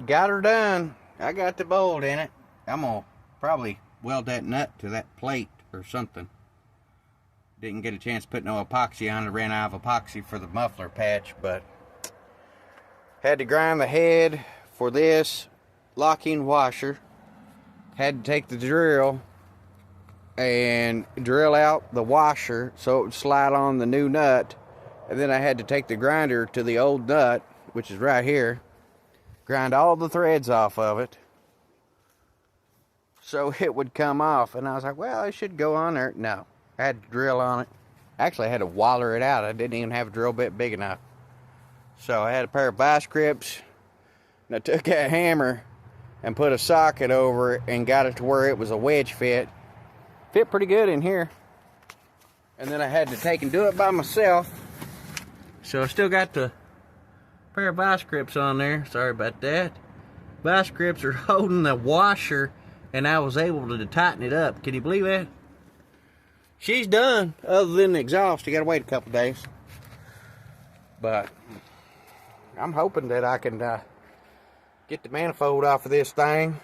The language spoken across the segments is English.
Got her done. I got the bolt in it. I'm gonna probably weld that nut to that plate or something. Didn't get a chance to put no epoxy on it. Ran out of epoxy for the muffler patch, but had to grind the head for this locking washer. Had to take the drill and drill out the washer so it would slide on the new nut. And then I had to take the grinder to the old nut, which is right here. Grind all the threads off of it so it would come off. And I was like, well, it should go on there. No, I had to drill on it. Actually, I had to waller it out. I didn't even have a drill bit big enough. So I had a pair of vice grips, and I took that hammer and put a socket over it and got it to where it was a wedge fit. Fit pretty good in here. And then I had to take and do it by myself. So I still got the pair of vice grips on there. Sorry about that. Vice grips are holding the washer, and I was able to tighten it up. Can you believe that? She's done, other than the exhaust. You gotta wait a couple days. But I'm hoping that I can get the manifold off of this thing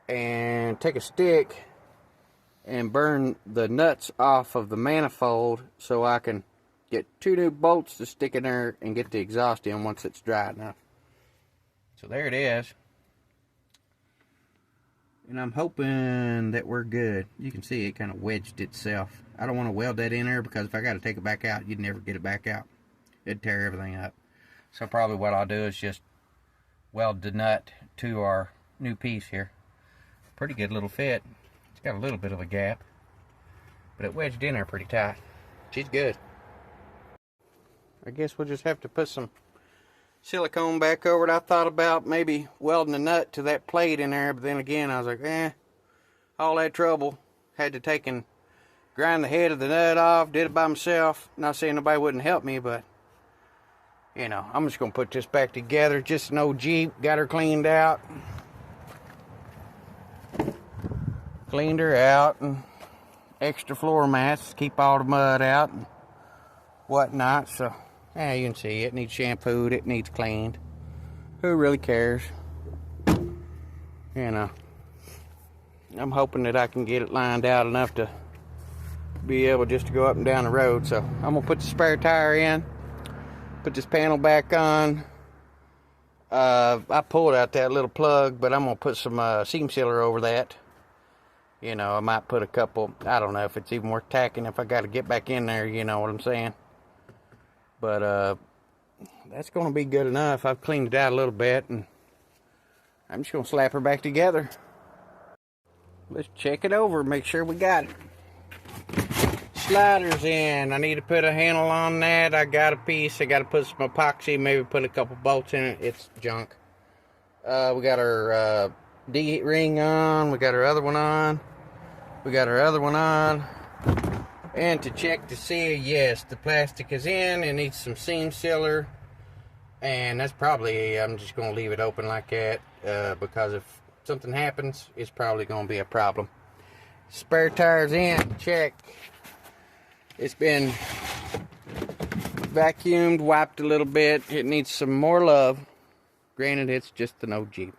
and take a stick and burn the nuts off of the manifold so I can get 2 new bolts to stick in there and get the exhaust in once it's dry enough. So there it is. And I'm hoping that we're good. You can see it kind of wedged itself. I don't want to weld that in there because if I got to take it back out, you'd never get it back out. It'd tear everything up. So probably what I'll do is just weld the nut to our new piece here. Pretty good little fit. It's got a little bit of a gap, but it wedged in there pretty tight. She's good. I guess we'll just have to put some silicone back over it. I thought about maybe welding a nut to that plate in there, but then again I was like, all that trouble. Had to take and grind the head of the nut off. Did it by myself. Not saying nobody wouldn't help me, but you know, I'm just gonna put this back together. Just an old Jeep. Got her cleaned out. Cleaned her out, and extra floor mats, keep all the mud out and whatnot. So yeah, you can see it needs shampooed, it needs cleaned. Who really cares? You know, I'm hoping that I can get it lined out enough to be able just to go up and down the road. So I'm gonna put the spare tire in, put this panel back on. I pulled out that little plug, but I'm gonna put some seam sealer over that. You know, I might put a couple, I don't know if it's even worth tacking if I got to get back in there, you know what I'm saying. But that's going to be good enough. I've cleaned it out a little bit, and I'm just going to slap her back together. Let's check it over, make sure we got it. Sliders in. I need to put a handle on that. I got a piece. I got to put some epoxy, maybe put a couple bolts in it. It's junk. We got our D-ring on. We got our other one on. We got our other one on. And to check to see, yes, the plastic is in. It needs some seam sealer. And that's probably, I'm just going to leave it open like that. Because if something happens, it's probably going to be a problem. Spare tires in, check. It's been vacuumed, wiped a little bit. It needs some more love. Granted, it's just an old Jeep.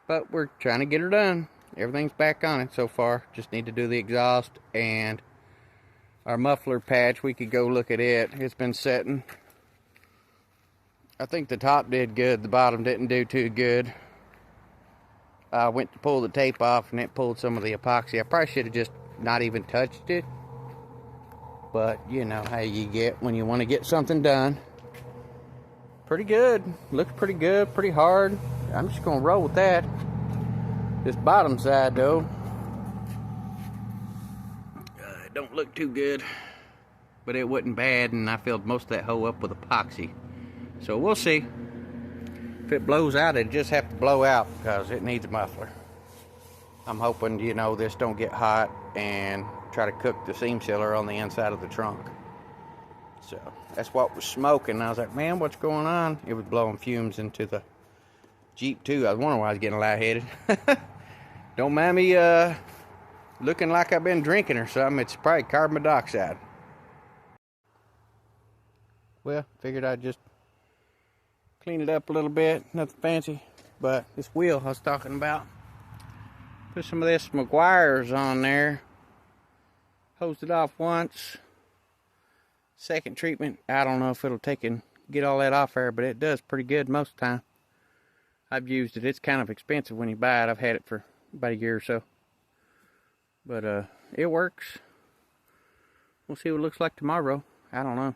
But we're trying to get her done. Everything's back on it so far. Just need to do the exhaust and our muffler patch. We could go look at it. It's been setting. I think the top did good. The bottom didn't do too good. I went to pull the tape off and it pulled some of the epoxy. I probably should have just not even touched it. But you know how you get when you want to get something done. Pretty good. Looks pretty good. Pretty hard. I'm just going to roll with that. This bottom side, though, it don't look too good. But it wasn't bad, and I filled most of that hole up with epoxy. So we'll see. If it blows out, it just have to blow out because it needs a muffler. I'm hoping, you know, this don't get hot and try to cook the seam sealer on the inside of the trunk. So that's what was smoking. I was like, man, what's going on? It was blowing fumes into the Jeep too. I was wondering why I was getting lightheaded. Don't mind me looking like I've been drinking or something. It's probably carbon dioxide. Well, figured I'd just clean it up a little bit. Nothing fancy. But this wheel I was talking about, put some of this Meguiar's on there. Hosed it off once. Second treatment, I don't know if it'll take and get all that off there, but it does pretty good most of the time. I've used it. It's kind of expensive when you buy it. I've had it for about a year or so. But it works. We'll see what it looks like tomorrow. I don't know.